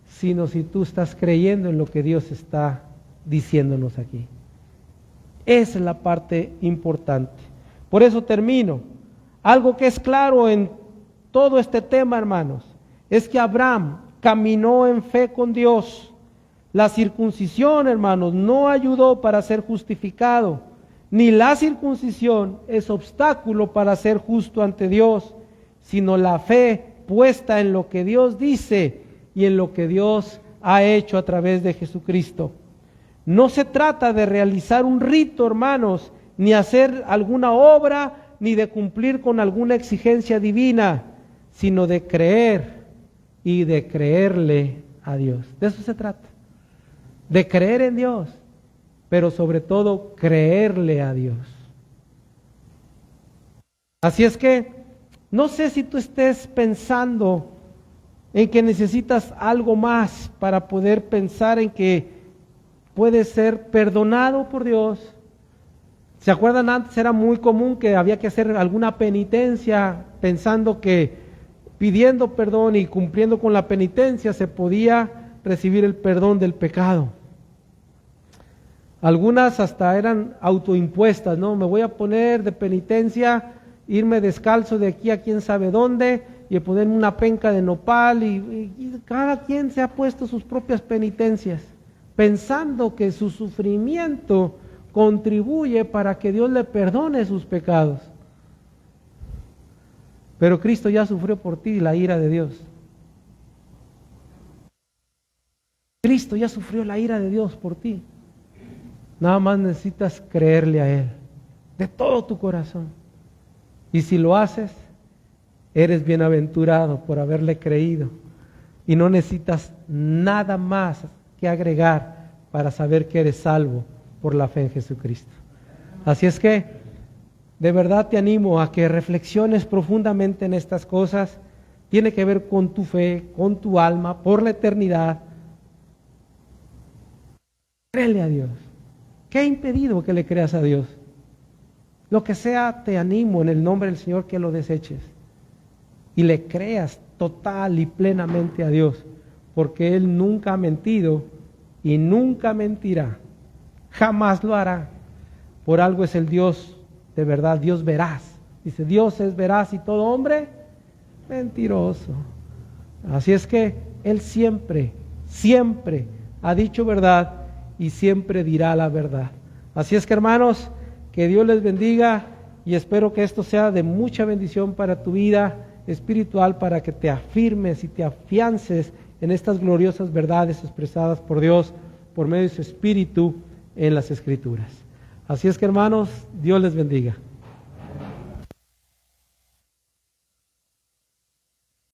sino si tú estás creyendo en lo que Dios está diciéndonos aquí. Esa es la parte importante. Por eso termino. Algo que es claro en todo este tema, hermanos, es que Abraham caminó en fe con Dios. La circuncisión, hermanos, no ayudó para ser justificado, ni la circuncisión es obstáculo para ser justo ante Dios, sino la fe puesta en lo que Dios dice y en lo que Dios ha hecho a través de Jesucristo. No se trata de realizar un rito, hermanos, ni hacer alguna obra, ni de cumplir con alguna exigencia divina, sino de creer y de creerle a Dios. De eso se trata. De creer en Dios, pero sobre todo creerle a Dios. Así es que no sé si tú estés pensando en que necesitas algo más para poder pensar en que puedes ser perdonado por Dios. ¿Se acuerdan? Antes era muy común que había que hacer alguna penitencia pensando que pidiendo perdón y cumpliendo con la penitencia se podía recibir el perdón del pecado. Algunas hasta eran autoimpuestas, ¿no? Me voy a poner de penitencia, irme descalzo de aquí a quién sabe dónde y ponerme una penca de nopal y cada quien se ha puesto sus propias penitencias, pensando que su sufrimiento contribuye para que Dios le perdone sus pecados. Pero Cristo ya sufrió por ti la ira de Dios. Cristo ya sufrió la ira de Dios por ti. Nada más necesitas creerle a Él de todo tu corazón. Y si lo haces, eres bienaventurado por haberle creído. Y no necesitas nada más que agregar para saber que eres salvo por la fe en Jesucristo. Así es que, de verdad te animo a que reflexiones profundamente en estas cosas. Tiene que ver con tu fe, con tu alma, por la eternidad. Créele a Dios. ¿Qué ha impedido que le creas a Dios? Lo que sea, te animo en el nombre del Señor que lo deseches y le creas total y plenamente a Dios, porque Él nunca ha mentido y nunca mentirá, jamás lo hará. Por algo es el Dios de verdad, Dios veraz. Dice, Dios es veraz y todo hombre mentiroso. Así es que Él siempre, siempre ha dicho verdad y siempre dirá la verdad. Así es que, hermanos, que Dios les bendiga y espero que esto sea de mucha bendición para tu vida espiritual, para que te afirmes y te afiances en estas gloriosas verdades expresadas por Dios por medio de su Espíritu en las Escrituras. Así es que, hermanos, Dios les bendiga.